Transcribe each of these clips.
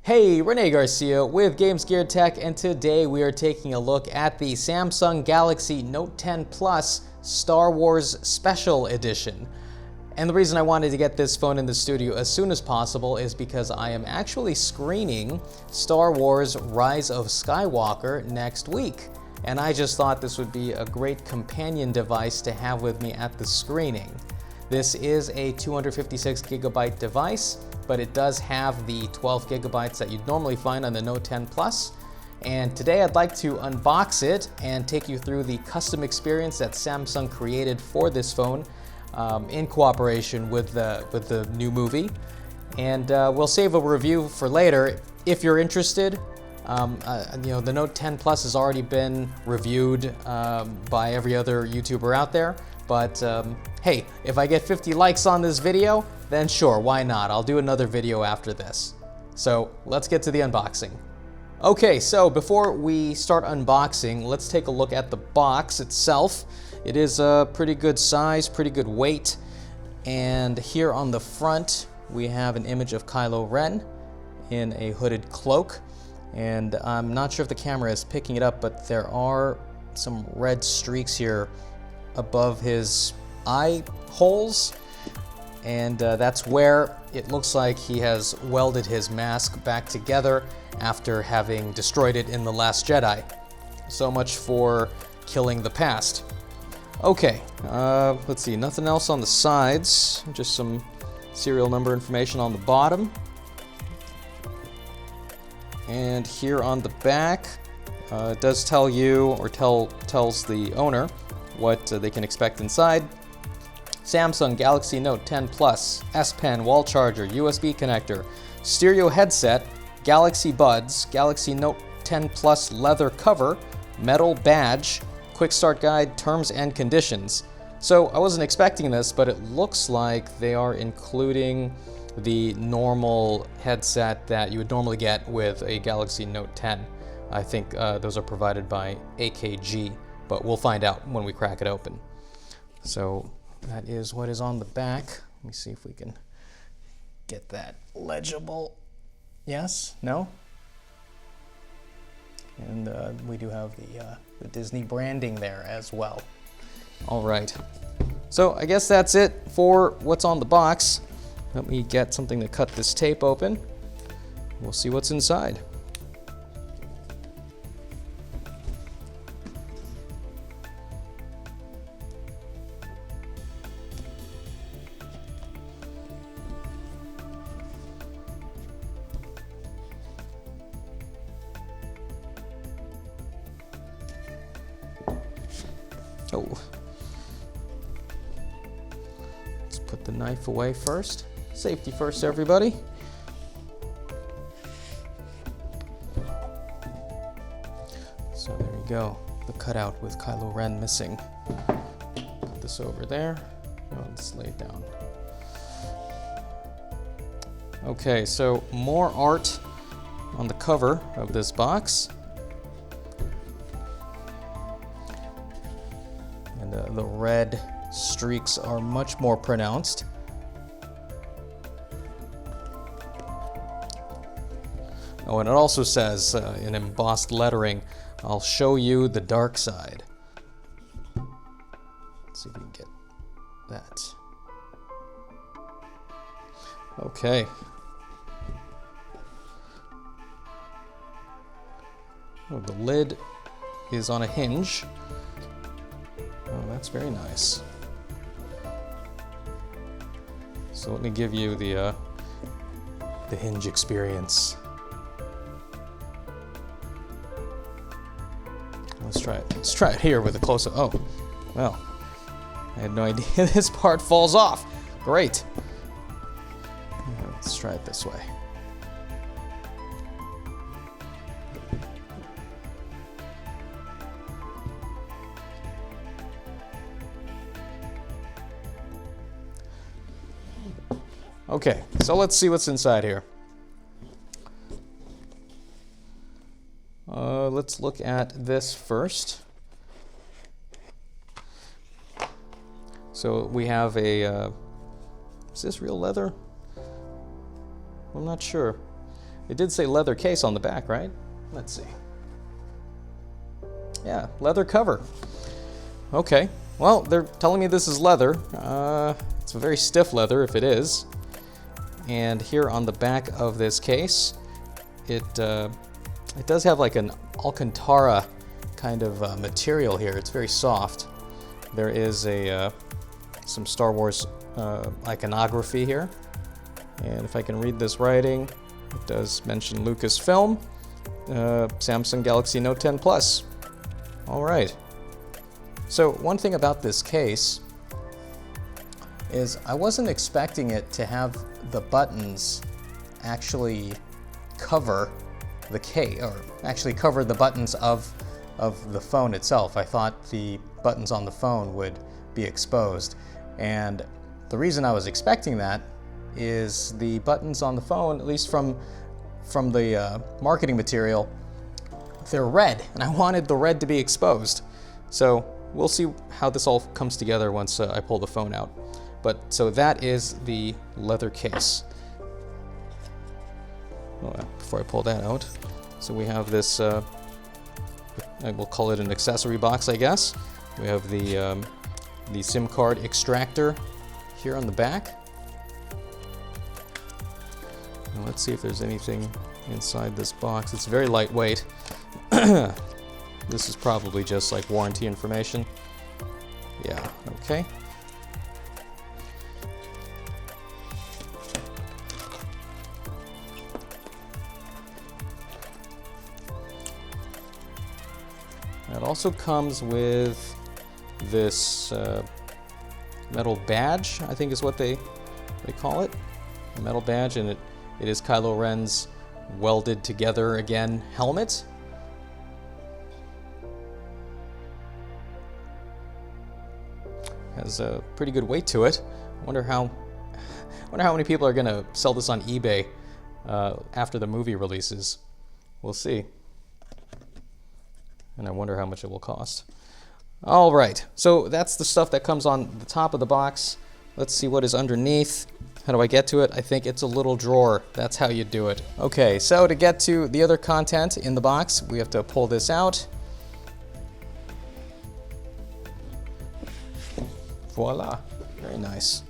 Hey, Rene Garcia with Games Gear Tech, and today we are taking a look at the Samsung Galaxy Note 10 Plus Star Wars Special Edition. And the reason I wanted to get this phone in the studio as soon as possible is because I am actually screening Star Wars Rise of Skywalker next week. And I just thought this would be a great companion device to have with me at the screening. This is a 256 gigabyte device, but it does have the 12 gigabytes that you'd normally find on the Note 10 Plus. And today I'd like to unbox it and take you through the custom experience that Samsung created for this phone in cooperation with the new movie. And we'll save a review for later if you're interested. The Note 10 Plus has already been reviewed by every other YouTuber out there. But hey, if I get 50 likes on this video, then sure, why not? I'll do another video after this. So let's get to the unboxing. Okay, so before we start unboxing, let's take a look at the box itself. It is a pretty good size, pretty good weight. And here on the front, we have an image of Kylo Ren in a hooded cloak. And I'm not sure if the camera is picking it up, but there are some red streaks here above his eye holes, and that's where it looks like he has welded his mask back together after having destroyed it in The Last Jedi. So much for killing the past. Okay, let's see, nothing else on the sides, just some serial number information on the bottom. And here on the back, it does tell you, or tells the owner, what they can expect inside. Samsung Galaxy Note 10 Plus, S Pen, wall charger, USB connector, stereo headset, Galaxy Buds, Galaxy Note 10 Plus leather cover, metal badge, quick start guide, terms and conditions. So I wasn't expecting this, but it looks like they are including the normal headset that you would normally get with a Galaxy Note 10. I think those are provided by AKG. But we'll find out when we crack it open. So that is what is on the back. Let me see if we can get that legible. Yes? No? And we do have the Disney branding there as well. All right. So I guess that's it for what's on the box. Let me get something to cut this tape open. We'll see what's inside. Oh. Let's put the knife away first. Safety first, everybody. So there you go. The cutout with Kylo Ren missing. Put this over there. Oh, let's lay it down. Okay, so more art on the cover of this box. And the red streaks are much more pronounced. Oh, and it also says in embossed lettering, "I'll show you the dark side." Let's see if we can get that. Okay. Oh, the lid is on a hinge. Oh, that's very nice. So let me give you the hinge experience. Let's try it. Let's try it here with a close-up. Oh, well, I had no idea this part falls off. Great. Let's try it this way. Okay, so let's see what's inside here. Let's look at this first. So we have a, is this real leather? I'm not sure. It did say leather case on the back, right? Let's see. Yeah, leather cover. Okay, well, they're telling me this is leather. It's a very stiff leather if it is. And here on the back of this case, it does have like an Alcantara kind of material here. It's very soft. There is some Star Wars iconography here. And if I can read this writing, it does mention Lucasfilm, Samsung Galaxy Note 10 Plus. All right. So one thing about this case is I wasn't expecting it to have the buttons actually cover the case, or actually cover the buttons of the phone itself. I thought the buttons on the phone would be exposed. And the reason I was expecting that is the buttons on the phone, at least from the marketing material, they're red, and I wanted the red to be exposed. So we'll see how this all comes together once I pull the phone out. But so that is the leather case. Before I pull that out, so we have this, we'll call it an accessory box, I guess. We have the SIM card extractor here on the back. Now let's see if there's anything inside this box. It's very lightweight. This is probably just like warranty information. Yeah, okay. It also comes with this metal badge, I think is what they call it. A metal badge, and it is Kylo Ren's welded together again helmet. Has a pretty good weight to it. Wonder how many people are gonna sell this on eBay after the movie releases. We'll see. And I wonder how much it will cost. All right, so that's the stuff that comes on the top of the box. Let's see what is underneath. How do I get to it? I think it's a little drawer. That's how you do it. Okay, so to get to the other content in the box, we have to pull this out. Voila, very nice.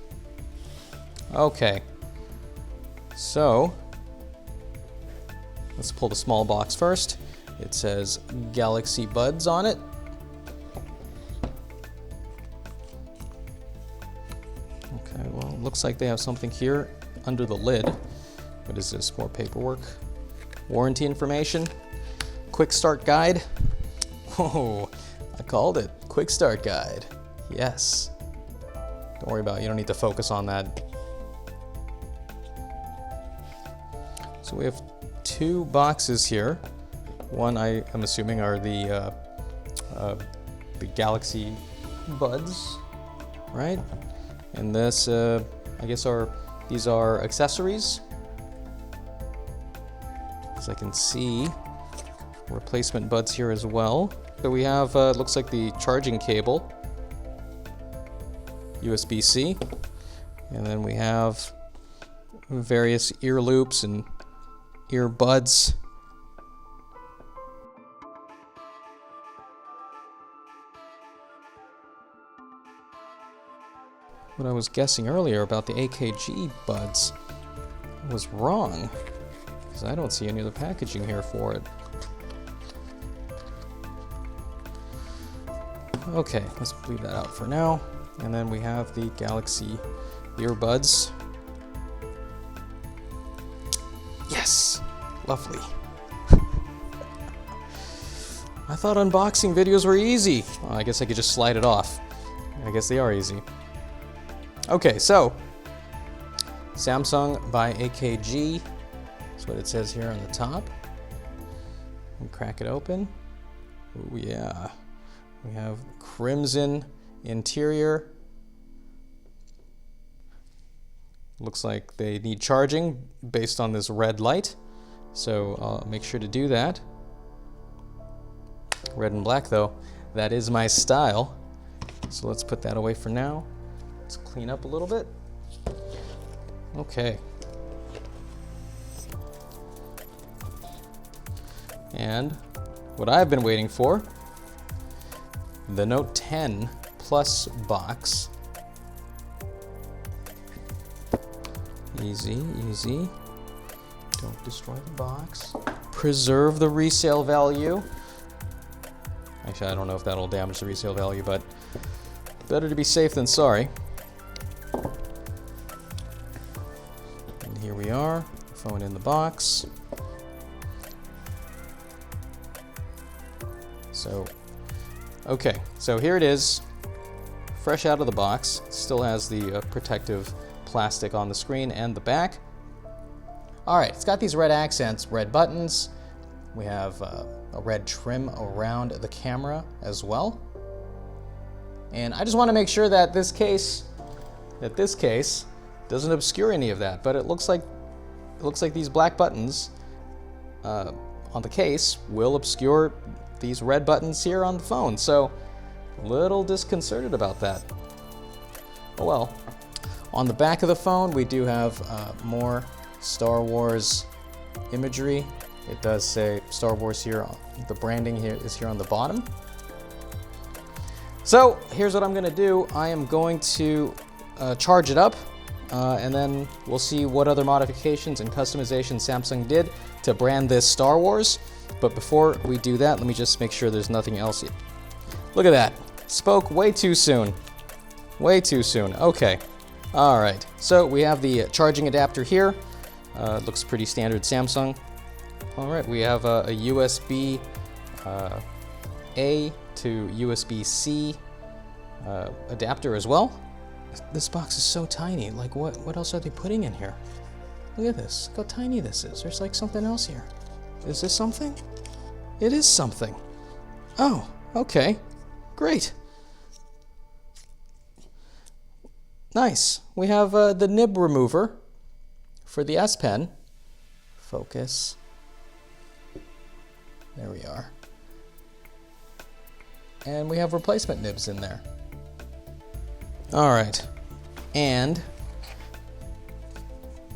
Okay, so let's pull the small box first. It says Galaxy Buds on it. Okay, well, it looks like they have something here under the lid. What is this? More paperwork. Warranty information. Quick start guide. Oh, I called it. Quick start guide. Yes. Don't worry about it. You don't need to focus on that. So we have two boxes here. One, I'm assuming, are the Galaxy Buds, right? And this, I guess, these are accessories. As I can see, replacement buds here as well. So we have, looks like the charging cable, USB-C, and then we have various ear loops and earbuds. What I was guessing earlier about the AKG buds was wrong, because I don't see any other packaging here for it. Okay, let's leave that out for now. And then we have the Galaxy earbuds. Yes, lovely. I thought unboxing videos were easy. Well, I guess I could just slide it off. I guess they are easy. Okay, so Samsung by AKG. That's what it says here on the top. And crack it open. Oh yeah. We have crimson interior. Looks like they need charging based on this red light. So I'll make sure to do that. Red and black though, that is my style. So let's put that away for now. Let's clean up a little bit. Okay. And what I've been waiting for, the Note 10 Plus box. Easy, easy. Don't destroy the box. Preserve the resale value. Actually, I don't know if that'll damage the resale value, but better to be safe than sorry. And here we are, phone in the box. So, okay, so here it is, fresh out of the box. Still has the protective plastic on the screen and the back. All right, it's got these red accents, red buttons. We have a red trim around the camera as well. And I just want to make sure that this case doesn't obscure any of that. But it looks like these black buttons on the case will obscure these red buttons here on the phone. So a little disconcerted about that. Oh well. On the back of the phone, we do have more Star Wars imagery. It does say Star Wars here. The branding here is here on the bottom. So here's what I'm going to do. I am going to charge it up, and then we'll see what other modifications and customizations Samsung did to brand this Star Wars. But before we do that, let me just make sure there's nothing else yet. Look at that. Spoke way too soon. Way too soon. Okay. All right. So we have the charging adapter here. Looks pretty standard Samsung. All right. We have a USB A to USB-C adapter as well. This box is so tiny. Like, what else are they putting in here? Look at this. Look how tiny this is. There's like something else here. Is this something? It is something. Oh, okay. Great. Nice. We have the nib remover for the S Pen. Focus. There we are. And we have replacement nibs in there. All right. And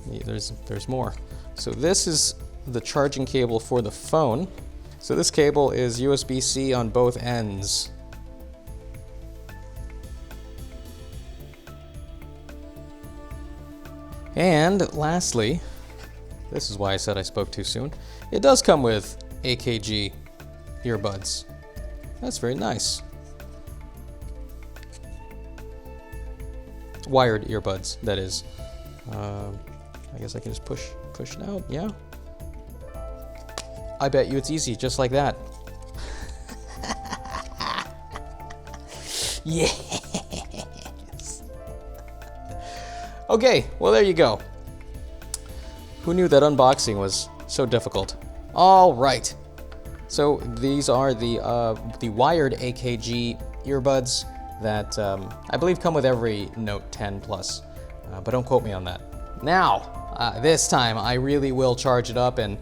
there's more. So this is the charging cable for the phone. So this cable is USB-C on both ends. And lastly, this is why I said I spoke too soon. It does come with AKG earbuds. That's very nice. Wired earbuds, that is. I guess I can just push it out, yeah. I bet you it's easy, just like that. Yes. Okay, well there you go. Who knew that unboxing was so difficult? All right. So these are the wired AKG earbuds that I believe come with every Note 10 Plus, but don't quote me on that. Now, this time I really will charge it up, and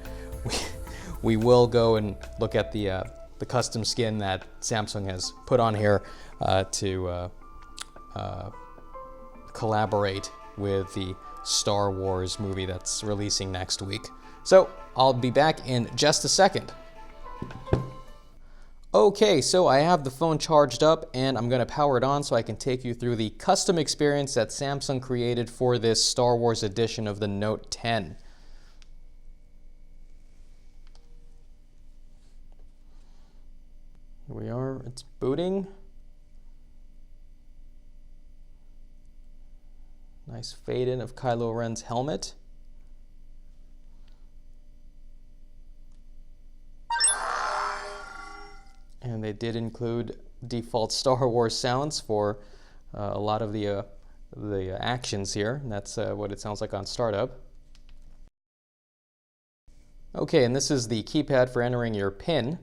we will go and look at the custom skin that Samsung has put on here to collaborate with the Star Wars movie that's releasing next week. So I'll be back in just a second. Okay, so I have the phone charged up and I'm going to power it on so I can take you through the custom experience that Samsung created for this Star Wars edition of the Note 10. Here we are, it's booting. Nice fade in of Kylo Ren's helmet. And they did include default Star Wars sounds for a lot of the actions here. And that's what it sounds like on startup. Okay, and this is the keypad for entering your PIN.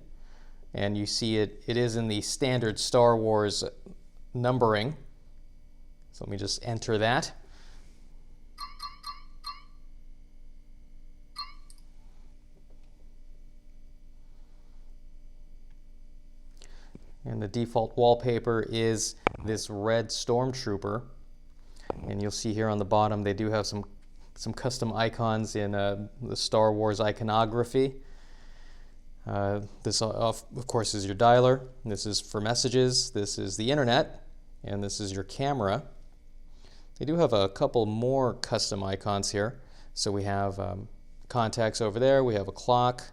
And you see it is in the standard Star Wars numbering. So let me just enter that. And the default wallpaper is this red stormtrooper. And you'll see here on the bottom they do have some custom icons in the Star Wars iconography. This, of course, is your dialer. This is for messages. This is the internet. And this is your camera. They do have a couple more custom icons here. So we have contacts over there. We have a clock.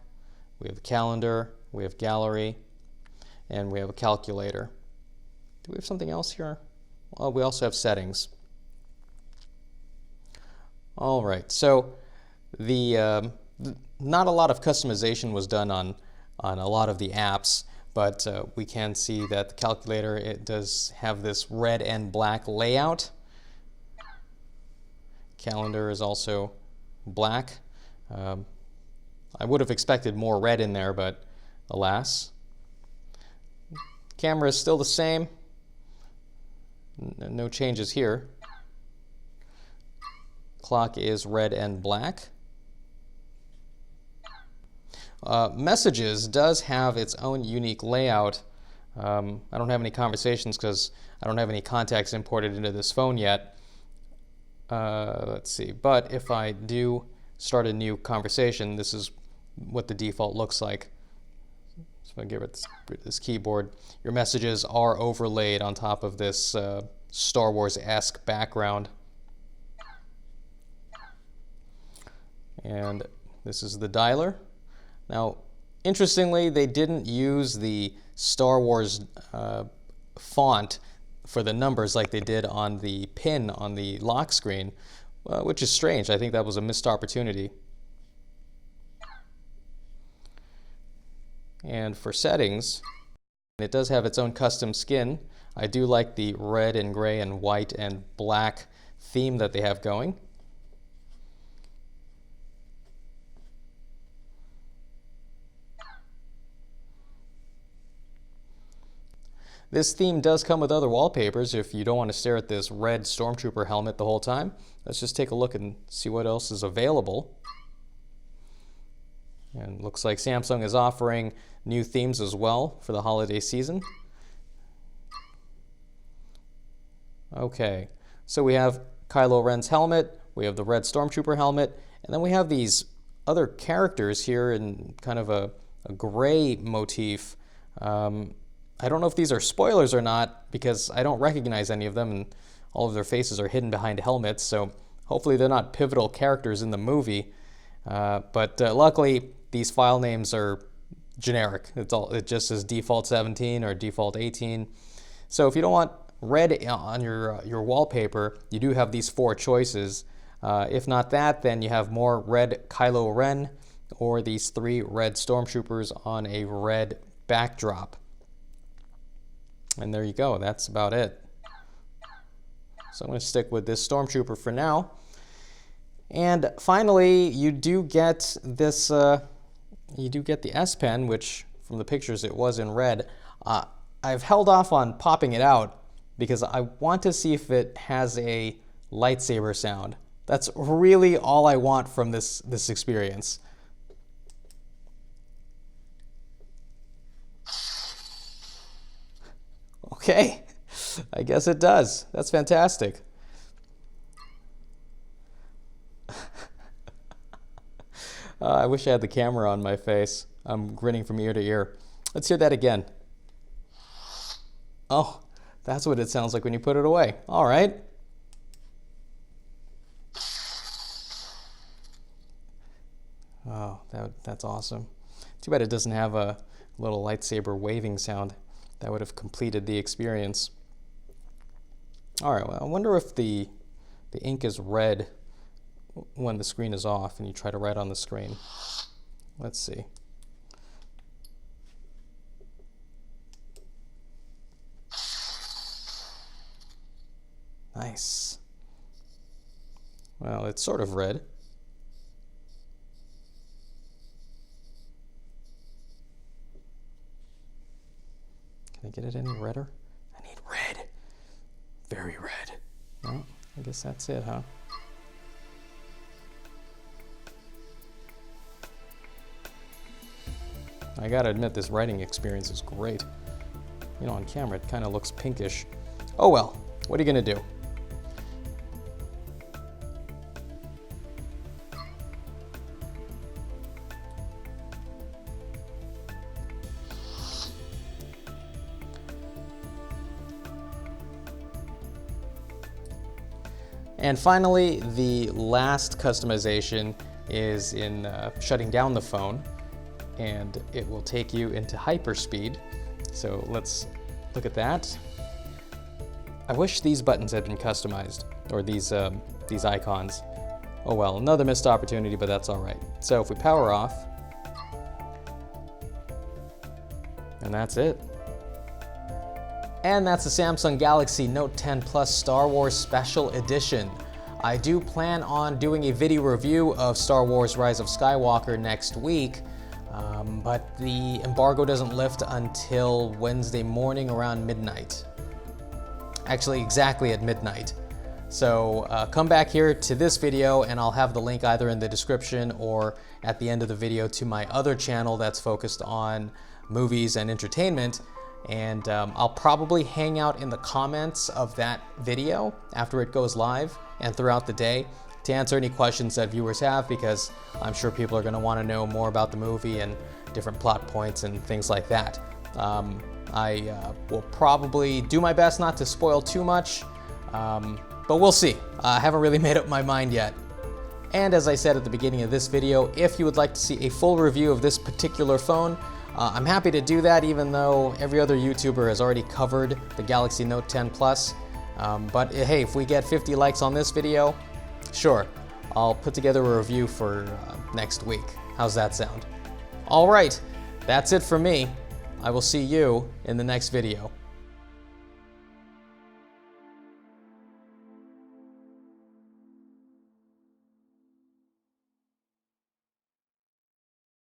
We have a calendar. We have gallery. And we have a calculator. Do we have something else here? Well, we also have settings. All right. So not a lot of customization was done on a lot of the apps, but we can see that the calculator, it does have this red and black layout. Calendar is also black. I would have expected more red in there, but alas. Camera is still the same. No changes here. Clock is red and black. Messages does have its own unique layout. I don't have any conversations because I don't have any contacts imported into this phone yet. Let's see, but if I do start a new conversation, this is what the default looks like. So if I give it this keyboard, your messages are overlaid on top of this Star Wars-esque background. And this is the dialer. Now, interestingly, they didn't use the Star Wars font for the numbers like they did on the pin on the lock screen, which is strange. I think that was a missed opportunity. And for settings, it does have its own custom skin. I do like the red and gray and white and black theme that they have going. This theme does come with other wallpapers if you don't want to stare at this red Stormtrooper helmet the whole time. Let's just take a look and see what else is available. And looks like Samsung is offering new themes as well for the holiday season. Okay, so we have Kylo Ren's helmet, we have the red Stormtrooper helmet, and then we have these other characters here in kind of a gray motif. I don't know if these are spoilers or not because I don't recognize any of them and all of their faces are hidden behind helmets, so hopefully they're not pivotal characters in the movie. But luckily, these file names are generic. It just says default 17 or default 18. So if you don't want red on your wallpaper, you do have these four choices. If not that, then you have more red Kylo Ren or these three red Stormtroopers on a red backdrop. And there you go, that's about it. So I'm going to stick with this Stormtrooper for now. And finally, you do get this, you do get the S Pen, which from the pictures it was in red. I've held off on popping it out because I want to see if it has a lightsaber sound. That's really all I want from this experience. Okay, I guess it does. That's fantastic. I wish I had the camera on my face. I'm grinning from ear to ear. Let's hear that again. Oh, that's what it sounds like when you put it away. All right. Oh, that's awesome. Too bad it doesn't have a little lightsaber waving sound. That would have completed the experience. All right, well, I wonder if the ink is red when the screen is off and you try to write on the screen. Let's see. Nice. Well, it's sort of red. Can I get it any redder? I need red. Very red. Well, I guess that's it, huh? I gotta admit, this writing experience is great. You know, on camera it kind of looks pinkish. Oh well, what are you gonna do? And finally, the last customization is in shutting down the phone, and it will take you into hyperspeed. So let's look at that. I wish these buttons had been customized, or these icons. Oh well, another missed opportunity, but that's all right. So if we power off, and that's it. And that's the Samsung Galaxy Note 10 Plus Star Wars Special Edition. I do plan on doing a video review of Star Wars Rise of Skywalker next week, but the embargo doesn't lift until Wednesday morning around midnight. Actually, exactly at midnight. So come back here to this video and I'll have the link either in the description or at the end of the video to my other channel that's focused on movies and entertainment. And I'll probably hang out in the comments of that video after it goes live and throughout the day to answer any questions that viewers have, because I'm sure people are going to want to know more about the movie and different plot points and things like that. I will probably do my best not to spoil too much, but we'll see. I haven't really made up my mind yet. And as I said at the beginning of this video, if you would like to see a full review of this particular phone, I'm happy to do that, even though every other YouTuber has already covered the Galaxy Note 10 Plus. But hey, if we get 50 likes on this video, sure, I'll put together a review for next week. How's that sound? All right, that's it for me. I will see you in the next video.